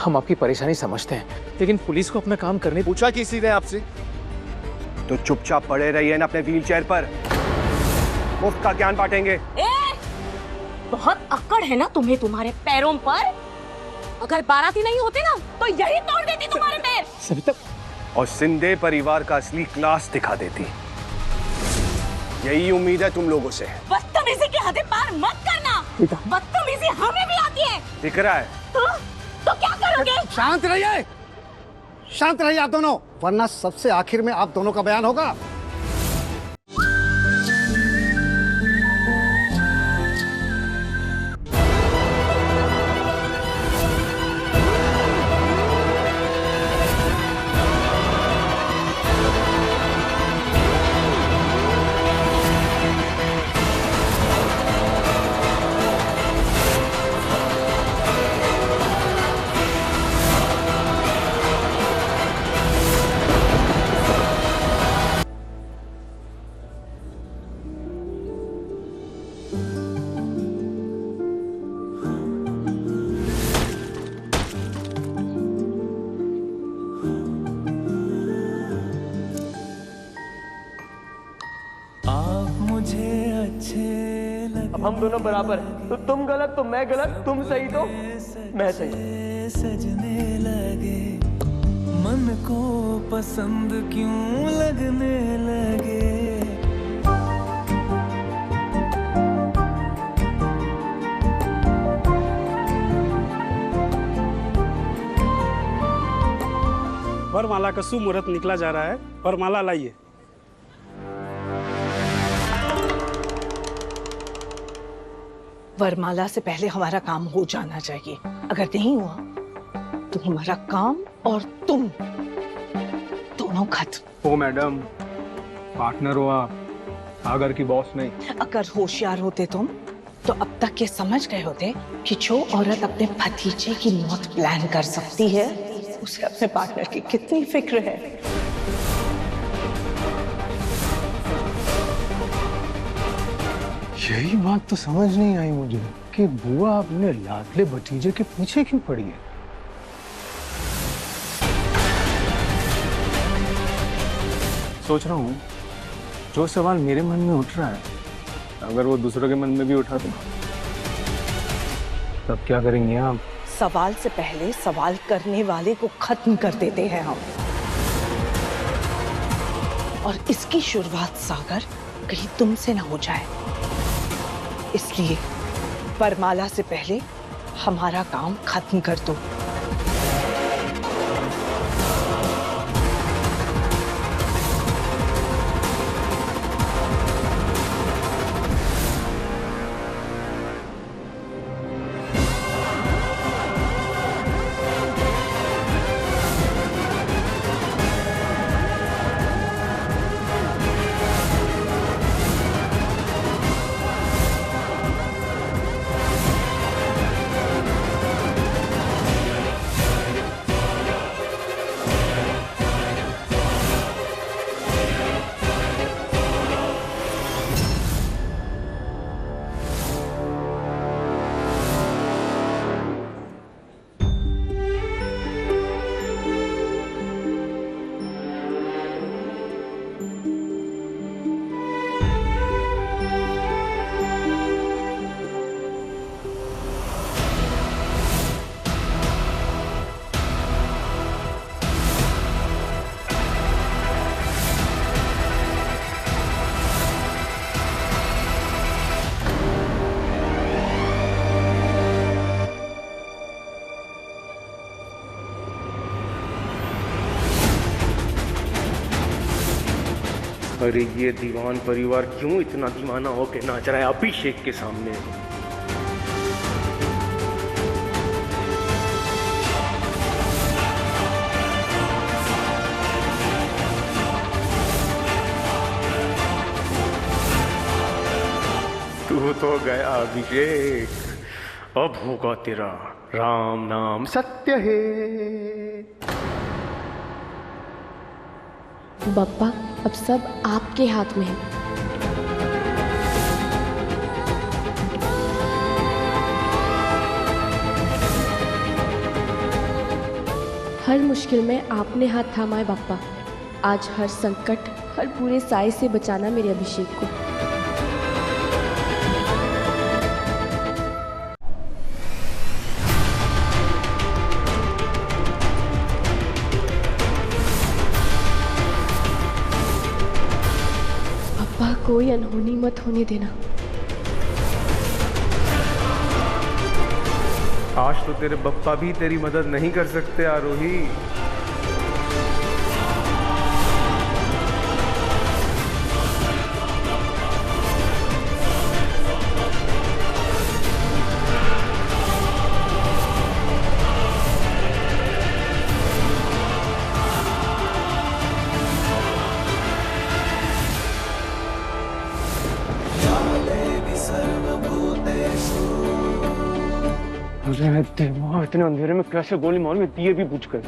हम आपकी परेशानी समझते हैं, लेकिन पुलिस को अपना काम करने। पूछा किसी ने आपसे? तो चुपचाप पड़े रहिए ना अपने व्हीलचेयर पर, मुफ्त का ज्ञान बांटेंगे। बहुत अकड़ है ना तुम्हें तुम्हारे पैरों पर। अगर बाराती नहीं होते ना तो यही तोड़ देती तुम्हारे पैर। सविता, और सिंधे परिवार का असली क्लास दिखा देती। यही उम्मीद है तुम लोगों से। बदतमीजी की हदें पार मत करना। बदतमीजी हमें भी आती है। दिख रहा है? तो क्या करोगे? शांत रहिए, शांत रहिए आप दोनों, वरना सबसे आखिर में आप दोनों का बयान होगा। अब हम दोनों बराबर हैं, तो तुम गलत तो मैं गलत, तुम सही तो मैं सही। सजने लगे मन को पसंद क्यों लगने लगे। वरमाला का शुभ मुहूर्त निकला जा रहा है, वरमाला लाइए। वरमाला से पहले हमारा काम हो जाना चाहिए। अगर नहीं हुआ तो हमारा काम और तुम दोनों खत्म। ओ मैडम, पार्टनर हो आप, सागर की बॉस नहीं। अगर होशियार होते तुम तो अब तक ये समझ गए होते कि जो औरत अपने भतीजे की मौत प्लान कर सकती है उसे अपने पार्टनर की कितनी फिक्र है। यही बात तो समझ नहीं आई मुझे कि बुआ अपने लाडले भतीजे के पीछे क्यों पड़ी है। सोच रहा हूँ जो सवाल मेरे मन में उठ रहा है, अगर वो दूसरों के मन में भी उठा तो तब क्या करेंगे आप? सवाल से पहले सवाल करने वाले को खत्म कर देते हैं हम। और इसकी शुरुआत सागर कहीं तुमसे ना हो जाए, इसलिए वरमाला से पहले हमारा काम खत्म कर दो। अरे ये दीवान परिवार क्यों इतना दीवाना होके नाच रहा है अभिषेक के सामने? तू तो गया अभिषेक, अब होगा तेरा राम नाम सत्य है। बप्पा, अब सब आपके हाथ में है। हर मुश्किल में आपने हाथ थामा है बापा। आज हर संकट, हर बुरे साए से बचाना मेरे अभिषेक को। पापा, कोई अनहोनी मत होने देना। आज तो तेरे बप्पा भी तेरी मदद नहीं कर सकते आरोही। इतने अंधेरे में कैसे गोली मारूं, दिए भी बुझ गए।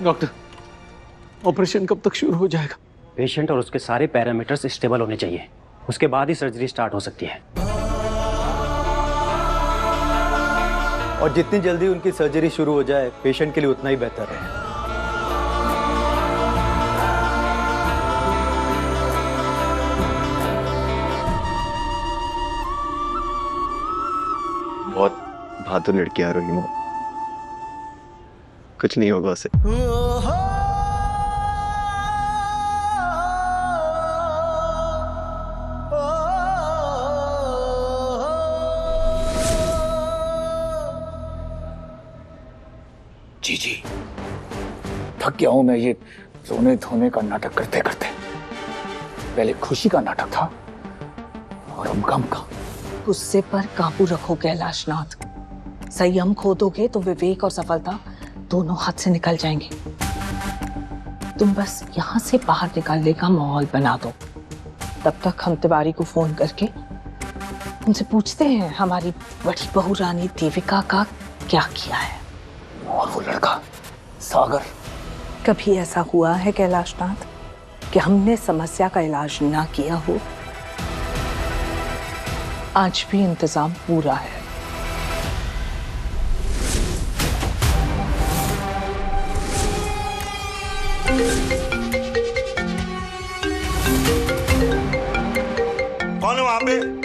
डॉक्टर, ऑपरेशन कब तक शुरू हो जाएगा? पेशेंट और उसके सारे पैरामीटर्स स्टेबल होने चाहिए, उसके बाद ही सर्जरी स्टार्ट हो सकती है। और जितनी जल्दी उनकी सर्जरी शुरू हो जाए पेशेंट के लिए उतना ही बेहतर है। बहुत बहादुर लड़की आ रही है, कुछ नहीं होगा उसे। जी थक गया हूं मैं ये रोने धोने का नाटक करते करते। पहले खुशी का नाटक था और अब गम का। गुस्से पर काबू रखो कैलाशनाथ। संयम खो दोगे तो विवेक और सफलता दोनों हाथ से निकल जाएंगे। तुम बस यहाँ से बाहर निकलने का माहौल बना दो। तब तक हम तिवारी को फोन करके उनसे पूछते हैं हमारी बड़ी बहू रानी देविका का क्या किया है। और वो लड़का सागर, कभी ऐसा हुआ है कैलाशनाथ कि हमने समस्या का इलाज ना किया हो? आज भी इंतजाम पूरा है। कौन है वहां पे?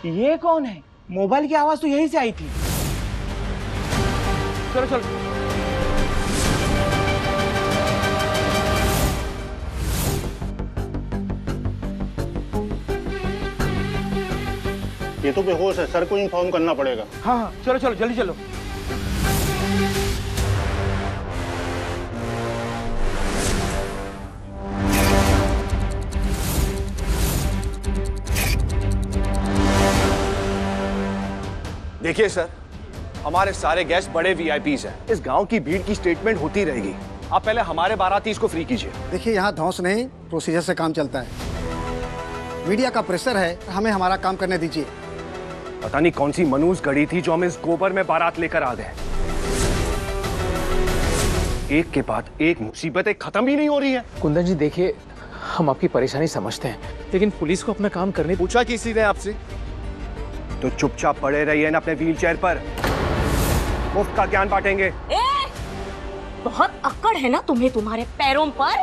ये कौन है? मोबाइल की आवाज तो यहीं से आई थी। चलो चलो। ये तो बेहोश है, सर को इन्फॉर्म करना पड़ेगा। हाँ चलो चलो जल्दी चलो। देखिए सर, हमारे सारे गेस्ट बड़े वीआईपीज हैं। इस गांव की भीड़ की स्टेटमेंट होती रहेगी। आप पहले हमारे बारातीस को फ्री कीजिए। देखिए यहाँ धौंस नहीं, प्रोसीजर से काम चलता है। मीडिया का प्रेशर है, हमें हमारा काम करने दीजिए। पता नहीं कौन सी मनूस गड़ी थी जो हम इस गोबर में बारात लेकर आ गए। एक के बाद एक मुसीबतें खत्म ही नहीं हो रही है। कुंदन जी देखिए, हम आपकी परेशानी समझते हैं, लेकिन पुलिस को अपना काम करने। पूछा किसी ने आपसे? तो चुपचाप पड़े रहिए ना अपने व्हीलचेयर पर, मुफ्त का ज्ञान बांटेंगे। बहुत अक्कड़ है ना तुम्हें तुम्हारे पैरों पर।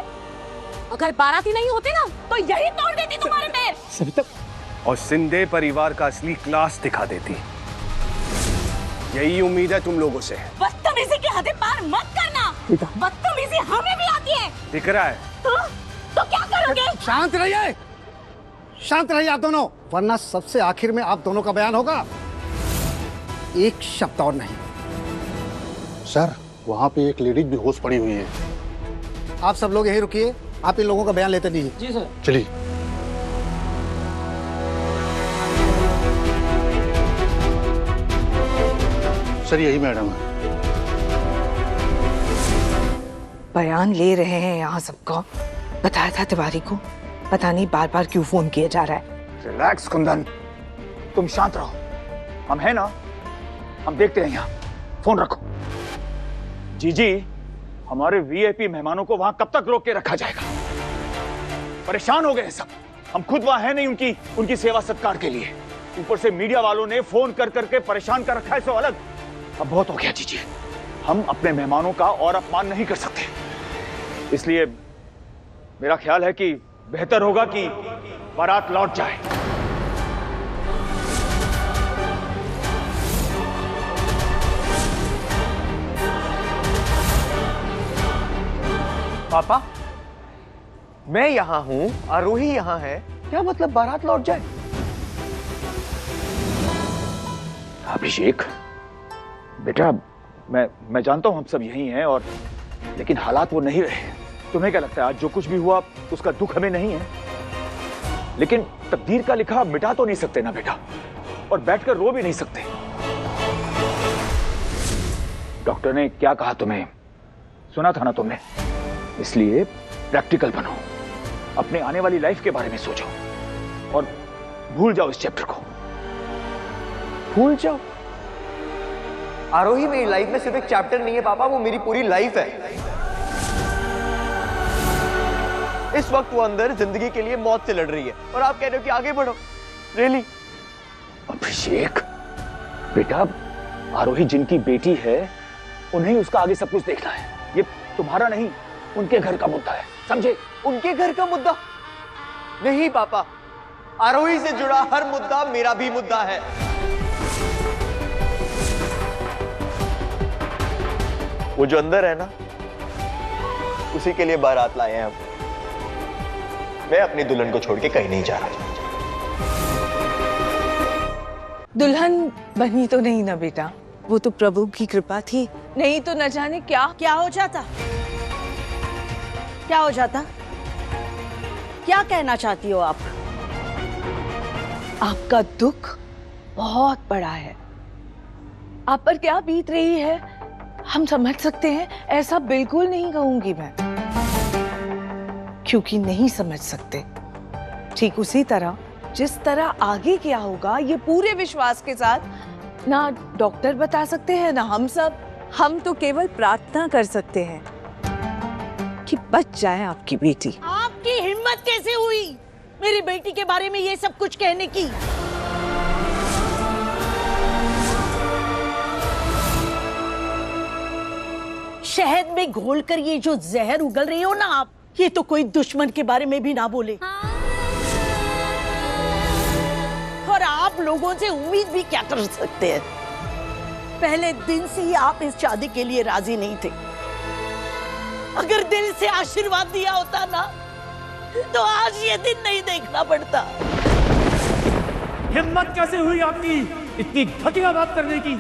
अगर बाराती नहीं होते ना तो यही तोड़ देती तुम्हारे पैर। सविता, और सिंधे परिवार का असली क्लास दिखा देती। यही उम्मीद है तुम लोगों से। बदतमीजी की हदें पार मत करना। बदतमीजी हमें भी आती है। दिख रहा है। तो क्या करोगे? शांत रहिए, शांत रहिए आप दोनों, वरना सबसे आखिर में आप दोनों का बयान होगा। एक शब्द और नहीं। सर, वहाँ पे एक लेडीज बेहोश पड़ी हुई है। आप सब लोग यहीं रुकिए, आप इन लोगों का बयान लेते नहीं। जी सर। चलिए। सर यही मैडम है। बयान ले रहे हैं यहाँ सबका। बताया था तिवारी को, पता नहीं बार बार क्यों फोन किया जा रहा है। रिलैक्स कुंदन, तुम शांत रहो। हम हैं ना, हम देखते हैं यहाँ। फोन रखो। जी, हमारे वीआईपी मेहमानों को वहां कब तक रोक के रखा जाएगा? परेशान हो गए सब। हम खुद वहां हैं नहीं उनकी सेवा सत्कार के लिए। ऊपर से मीडिया वालों ने फोन कर करके परेशान कर रखा है, सो अलग। अब बहुत हो गया जी, हम अपने मेहमानों का और अपमान नहीं कर सकते। इसलिए मेरा ख्याल है कि बेहतर होगा कि बारात लौट जाए। पापा, मैं यहाँ हूँ, आरोही यहाँ है, क्या मतलब बारात लौट जाए? अभिषेक बेटा, मैं जानता हूं हम सब यही हैं, और लेकिन हालात वो नहीं रहे। तुम्हें क्या लगता है आज जो कुछ भी हुआ उसका दुख हमें नहीं है? लेकिन तकदीर का लिखा मिटा तो नहीं सकते ना बेटा, और बैठकर रो भी नहीं सकते। डॉक्टर ने क्या कहा तुम्हें सुना था ना तुमने? इसलिए प्रैक्टिकल बनो, अपने आने वाली लाइफ के बारे में सोचो और भूल जाओ इस चैप्टर को। भूल जाओ? आरोही मेरी लाइफ में सिर्फ एक चैप्टर नहीं है पापा, वो मेरी पूरी लाइफ है। इस वक्त वो अंदर जिंदगी के लिए मौत से लड़ रही है और आप कह रहे हो कि आगे बढ़ो। रियली? अभिषेक बेटा, आरोही जिनकी बेटी है उन्हें उसका आगे सब कुछ देखना है। ये तुम्हारा नहीं, उनके घर का मुद्दा है, समझे? उनके घर का मुद्दा नहीं पापा, आरोही से जुड़ा हर मुद्दा मेरा भी मुद्दा है। वो जो अंदर है ना, उसी के लिए बारात लाए हैं हम। मैं अपनी दुल्हन को छोड़ के कहीं नहीं जा रहा। दुल्हन बनी तो नहीं ना बेटा, वो तो प्रभु की कृपा थी, नहीं तो न जाने क्या क्या हो जाता। क्या हो जाता? क्या कहना चाहती हो आप? आपका दुख बहुत बड़ा है, आप पर क्या बीत रही है हम समझ सकते हैं। ऐसा बिल्कुल नहीं कहूंगी मैं, क्योंकि नहीं समझ सकते। ठीक उसी तरह जिस तरह आगे क्या होगा ये पूरे विश्वास के साथ ना डॉक्टर बता सकते हैं ना हम सब। हम तो केवल प्रार्थना कर सकते हैं कि बच जाए आपकी बेटी। आपकी हिम्मत कैसे हुई मेरी बेटी के बारे में ये सब कुछ कहने की? शहद में घोलकर ये जो जहर उगल रही हो ना आप, ये तो कोई दुश्मन के बारे में भी ना बोले। और आप लोगों से उम्मीद भी क्या कर सकते हैं? पहले दिन से ही आप इस शादी के लिए राजी नहीं थे। अगर दिल से आशीर्वाद दिया होता ना तो आज ये दिन नहीं देखना पड़ता। हिम्मत कैसे हुई आपकी इतनी घटिया बात करने की?